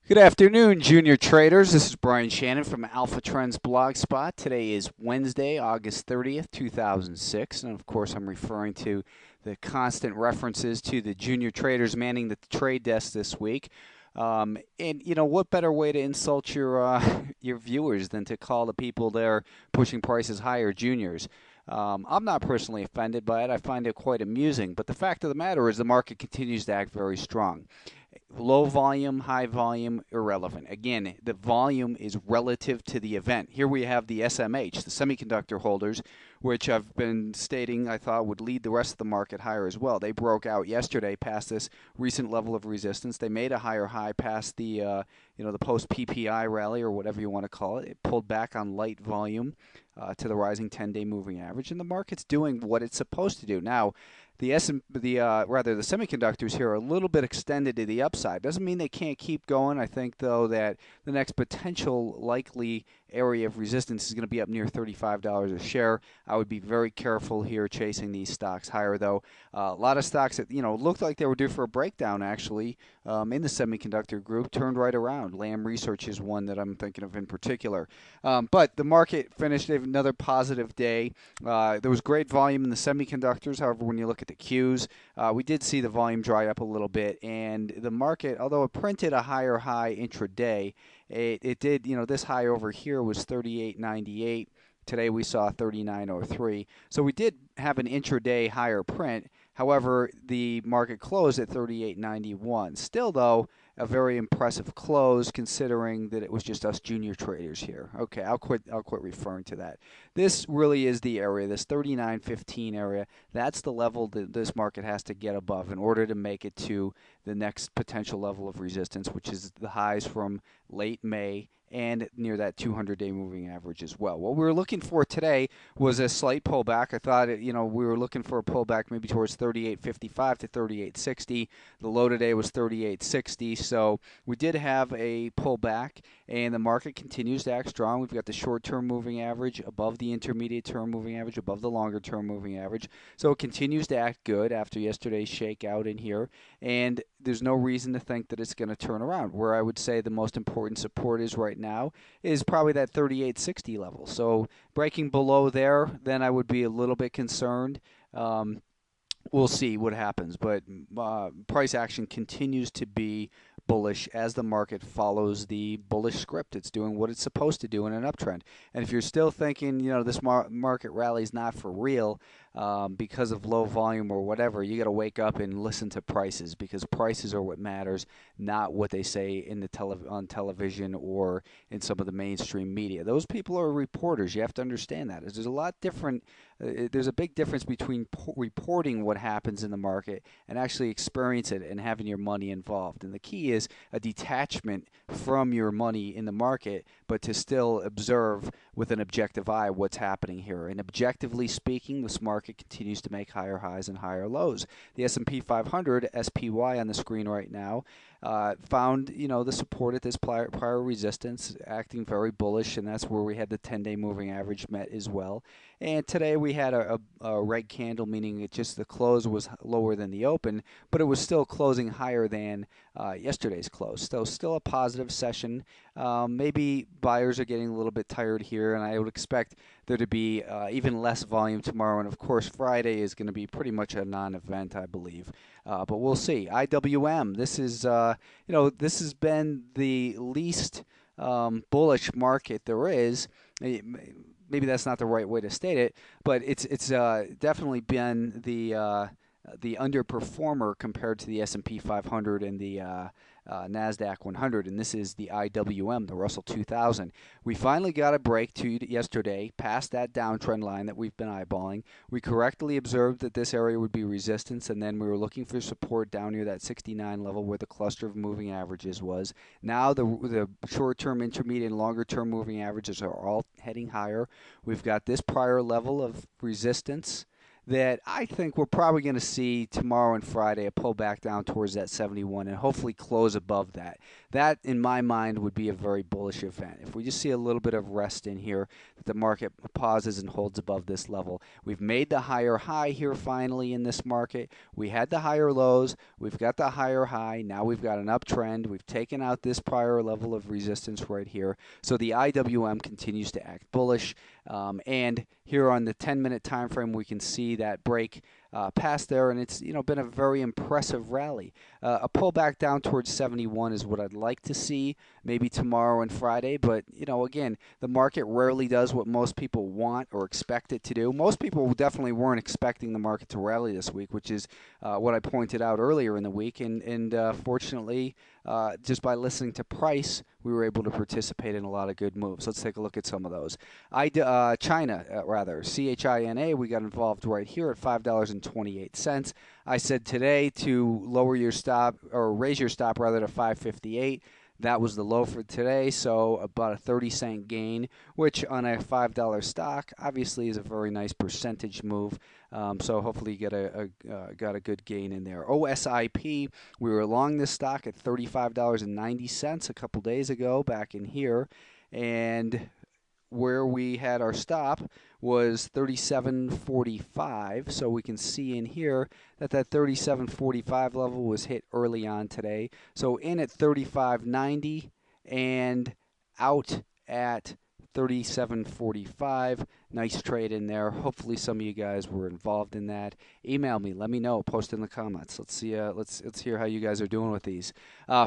Good afternoon, junior traders. This is Brian Shannon from Alpha Trends Blogspot. Today is Wednesday, August 30th, 2006. And of course, I'm referring to the constant references to the junior traders manning the trade desk this week. And you know, what better way to insult your your viewers than to call the people there pushing prices higher juniors? I'm not personally offended by it. I find it quite amusing. But the fact of the matter is the market continues to act very strong. Low volume, high volume, irrelevant. Again, the volume is relative to the event. Here we have the SMH, the semiconductor holders, which I've been stating I thought would lead the rest of the market higher as well. They broke out yesterday past this recent level of resistance. They made a higher high past the the post PPI rally or whatever you want to call it. It pulled back on light volume to the rising 10-day moving average, and the market's doing what it's supposed to do. Now, the semiconductors here are a little bit extended to the upside. Doesn't mean they can't keep going. I think though that the next potential likely area of resistance is going to be up near $35 a share. I would be very careful here chasing these stocks higher though. A lot of stocks that looked like they were due for a breakdown actually in the semiconductor group turned right around. Lam Research is one that I'm thinking of in particular. But the market finished another positive day. There was great volume in the semiconductors. However, when you look at the Qs, we did see the volume dry up a little bit, and the market, although it printed a higher high intraday, it did, this high over here was 38.98. Today we saw 39.03. So we did have an intraday higher print. However, the market closed at 38.91. Still, though, a very impressive close considering that it was just us junior traders here. Okay, I'll quit referring to that. This really is the area, this 39.15 area. That's the level that this market has to get above in order to make it to the next potential level of resistance, which is the highs from late May and near that 200-day moving average as well. What we were looking for today was a slight pullback. I thought, we were looking for a pullback maybe towards 38.55 to 38.60. The low today was 38.60, so we did have a pullback, and the market continues to act strong. We've got the short-term moving average above the intermediate-term moving average, above the longer-term moving average. So it continues to act good after yesterday's shakeout in here, and there's no reason to think that it's going to turn around. Where I would say the most important support is right now is probably that 38.60 level. So breaking below there, then I would be a little bit concerned. We'll see what happens, but price action continues to be bullish as the market follows the bullish script. It's doing what it's supposed to do in an uptrend. And if you're still thinking, this market rally is not for real because of low volume or whatever, you got to wake up and listen to prices, because prices are what matters, not what they say in the on television or in some of the mainstream media. Those people are reporters. You have to understand that. There's a lot different. There's a big difference between reporting what happens in the market and actually experience it and having your money involved. And the key is a detachment from your money in the market, but to still observe with an objective eye what's happening here. And objectively speaking, this market continues to make higher highs and higher lows. The S&P 500, SPY on the screen right now, found the support at this prior resistance, acting very bullish, and that's where we had the 10-day moving average met as well. And today we had a red candle, meaning the close was lower than the open, but it was still closing higher than yesterday's close. So still a positive session. Maybe buyers are getting a little bit tired here, and I would expect there to be even less volume tomorrow. And of course, Friday is going to be pretty much a non-event, I believe. But we'll see. IWM. This is this has been the least bullish market there is. Maybe that's not the right way to state it, but it's definitely been the underperformer compared to the S&P 500 and the NASDAQ 100, and this is the IWM, the Russell 2000. We finally got a break yesterday past that downtrend line that we've been eyeballing. We correctly observed that this area would be resistance, and then we were looking for support down near that 69 level where the cluster of moving averages was. Now the short-term, intermediate, and longer-term moving averages are all heading higher. We've got this prior level of resistance that I think we're probably going to see tomorrow and Friday a pullback down towards that 71 and hopefully close above that. That, in my mind, would be a very bullish event. If we just see a little bit of rest in here, that the market pauses and holds above this level. We've made the higher high here finally in this market. We had the higher lows. We've got the higher high. Now we've got an uptrend. We've taken out this prior level of resistance right here. So the IWM continues to act bullish. And here on the 10-minute time frame, we can see that break past there, and it's been a very impressive rally. A pullback down towards 71 is what I'd like to see, maybe tomorrow and Friday. But again, the market rarely does what most people want or expect it to do. Most people definitely weren't expecting the market to rally this week, which is what I pointed out earlier in the week. And fortunately, just by listening to price, we were able to participate in a lot of good moves. Let's take a look at some of those. China, CHINA, we got involved right here at $5.28. I said today to lower your stop, or raise your stop rather, to 558. That was the low for today, so about a 30-cent gain, which on a $5 stock obviously is a very nice percentage move. So hopefully you got a good gain in there. OSIP, we were long this stock at $35.90 a couple days ago back in here, and where we had our stop was 37.45, so we can see in here that 37.45 level was hit early on today. So in at 35.90 and out at 37.45. Nice trade in there. Hopefully some of you guys were involved in that. Email me. Let me know. Post in the comments. Let's see. Let's hear how you guys are doing with these.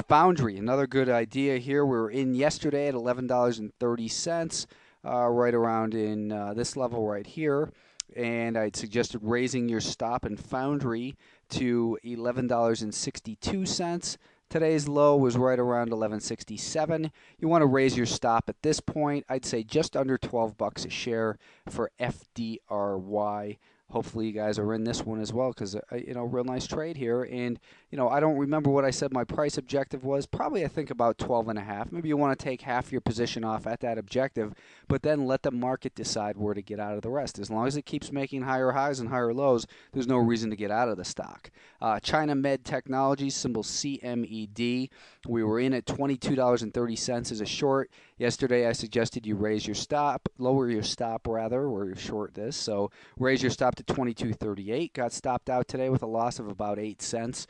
Foundry, another good idea here. We were in yesterday at $11.30. Right around in this level right here, and I'd suggested raising your stop in Foundry to $11.62. Today's low was right around $11.67. You want to raise your stop at this point. I'd say just under $12 a share for FDRY. Hopefully you guys are in this one as well, because real nice trade here. And I don't remember what I said my price objective was. Probably I think about 12.5. Maybe you want to take half your position off at that objective, but then let the market decide where to get out of the rest. As long as it keeps making higher highs and higher lows, there's no reason to get out of the stock. China Med Technologies, symbol CMED. We were in at $22.30 as a short. Yesterday I suggested you raise your stop, lower your stop rather, or you short this. So raise your stop to 22.38. Got stopped out today with a loss of about 8 cents.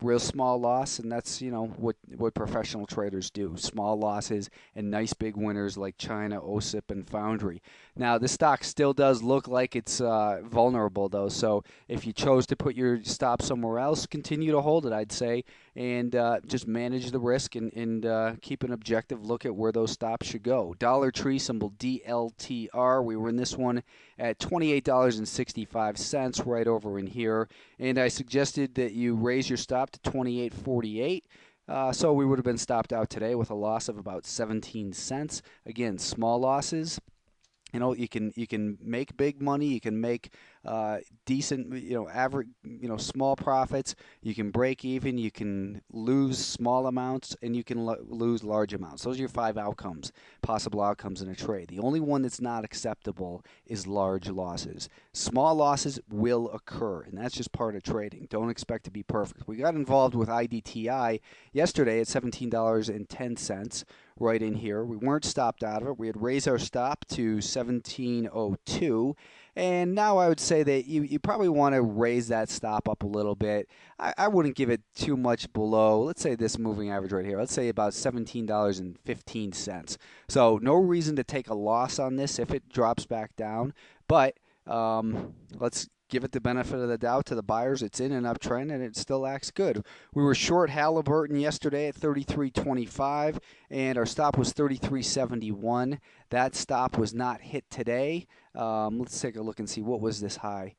Real small loss, and that's what professional traders do. Small losses and nice big winners like China, OSIP, and Foundry. Now this stock still does look like it's vulnerable though. So if you chose to put your stop somewhere else, continue to hold it, I'd say, and just manage the risk and keep an objective look at where those stops should go. Dollar Tree, symbol DLTR. We were in this one at $28.65, right over in here, and I suggested that you raise your stop to $28.48. So we would have been stopped out today with a loss of about 17 cents. Again, small losses. You can make big money. You can make decent, average, small profits. You can break even. You can lose small amounts, and you can lose large amounts. Those are your 5 possible outcomes in a trade. The only one that's not acceptable is large losses. Small losses will occur, and that's just part of trading. Don't expect to be perfect. We got involved with IDTI yesterday at $17.10. Right in here. We weren't stopped out of it. We had raised our stop to 17.02, and now I would say that you probably want to raise that stop up a little bit. I wouldn't give it too much below, let's say this moving average right here. Let's say about $17.15. So no reason to take a loss on this if it drops back down, but let's give it the benefit of the doubt to the buyers. It's in an uptrend, and it still acts good. We were short Halliburton yesterday at 33.25, and our stop was 33.71. That stop was not hit today. Let's take a look and see, what was this high?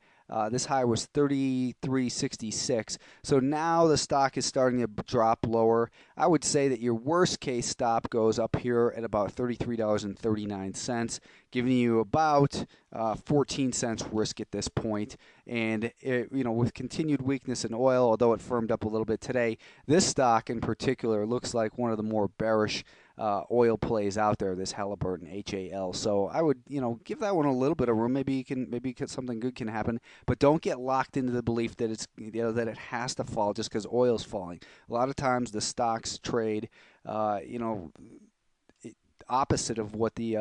This high was 33.66. So now the stock is starting to drop lower. I would say that your worst case stop goes up here at about $33.39, giving you about 14 cents risk at this point. And with continued weakness in oil, although it firmed up a little bit today, this stock in particular looks like one of the more bearish oil plays out there, this Halliburton HAL. So I would, give that one a little bit of room. Maybe something good can happen, but don't get locked into the belief that it's, that it has to fall just because oil's falling. A lot of times the stocks trade, opposite of what the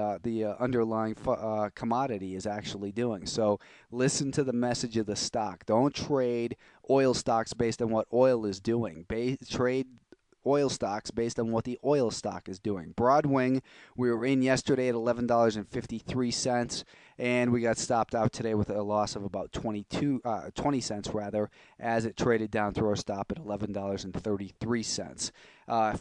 underlying commodity is actually doing. So listen to the message of the stock. Don't trade oil stocks based on what oil is doing. Trade oil stocks based on what the oil stock is doing. Broadwing, we were in yesterday at $11.53, and we got stopped out today with a loss of about 20 cents rather, as it traded down through our stop at $11.33.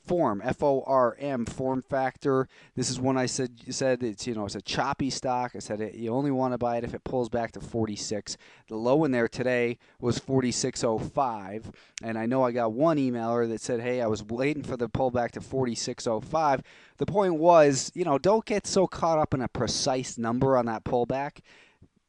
Form, F-O-R-M, FormFactor. This is one I said it's it's a choppy stock. I said you only want to buy it if it pulls back to 46. The low in there today was 46.05, and I know I got one emailer that said, hey, I was waiting for the pullback to 46.05. The point was, don't get so caught up in a precise number on that pullback.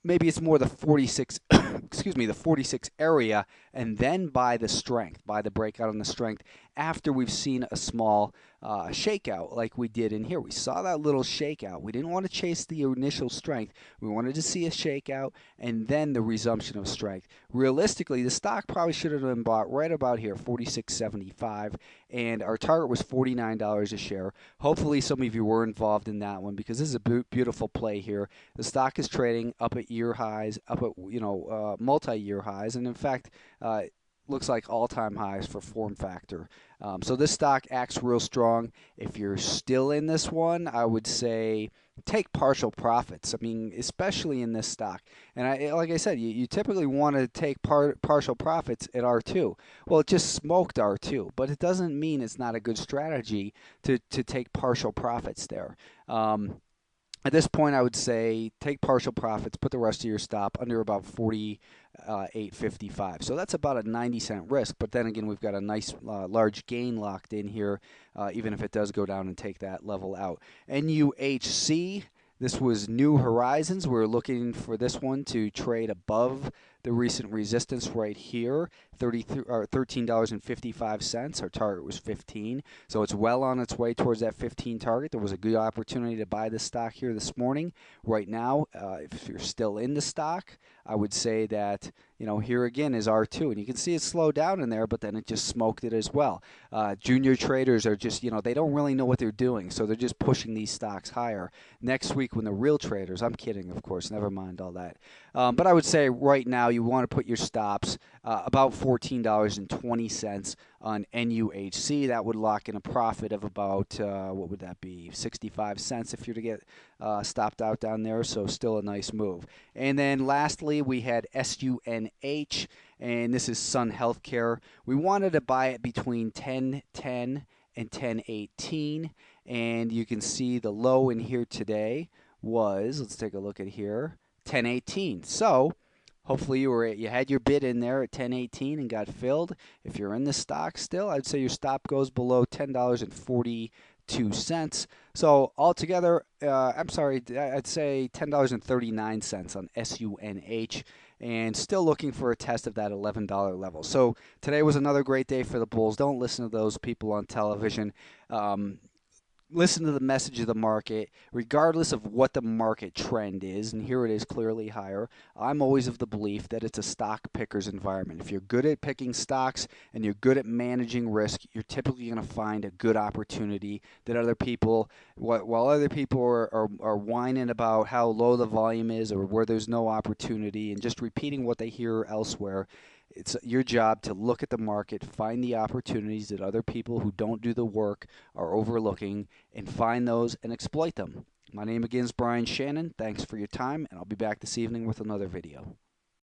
Maybe it's more the 46, the 46 area, and then buy the strength, buy the breakout on the strength after we've seen a small shakeout like we did in here. We saw that little shakeout. We didn't want to chase the initial strength. We wanted to see a shakeout and then the resumption of strength. Realistically, the stock probably should have been bought right about here, 46.75, and our target was $49 a share. Hopefully some of you were involved in that one, because this is a beautiful play here. The stock is trading up at year highs, up at multi-year highs, and in fact looks like all-time highs for FormFactor. So this stock acts real strong. If you're still in this one, I would say take partial profits. I mean, especially in this stock. And like I said, you typically want to take partial profits at R2. Well, it just smoked R2, but it doesn't mean it's not a good strategy to take partial profits there. At this point, I would say take partial profits, put the rest of your stop under about 48.55. So that's about a 90-cent risk. But then again, we've got a nice large gain locked in here, even if it does go down and take that level out. NUHC. This was New Horizons. We're looking for this one to trade above the recent resistance right here, $13.55. Our target was 15, so it's well on its way towards that 15 target. There was a good opportunity to buy this stock here this morning. Right now, if you're still in the stock, I would say that, here again is R2, and you can see it slow down in there, but then it just smoked it as well. Junior traders are just, they don't really know what they're doing, so they're just pushing these stocks higher. Next week, when the real traders, I'm kidding, of course, never mind all that. But I would say right now you want to put your stops about $14.20 on NUHC. That would lock in a profit of about, what would that be, 65 cents if you're to get stopped out down there, so still a nice move. And then lastly, we had SUNH, and this is Sun Healthcare. We wanted to buy it between 10.10 and 10.18, and you can see the low in here today was, let's take a look at here, 10.18. So hopefully you had your bid in there at 10.18 and got filled. If you're in the stock still, I'd say your stop goes below $10.42. So altogether, I'd say $10.39 on SUNH, and still looking for a test of that $11 level. So today was another great day for the bulls. Don't listen to those people on television. Listen to the message of the market, regardless of what the market trend is, and here it is clearly higher. I'm always of the belief that it's a stock picker's environment. If you're good at picking stocks and you're good at managing risk, you're typically going to find a good opportunity that other people, while other people are whining about how low the volume is or where there's no opportunity and just repeating what they hear elsewhere. It's your job to look at the market, find the opportunities that other people who don't do the work are overlooking, and find those and exploit them. My name again is Brian Shannon. Thanks for your time, and I'll be back this evening with another video.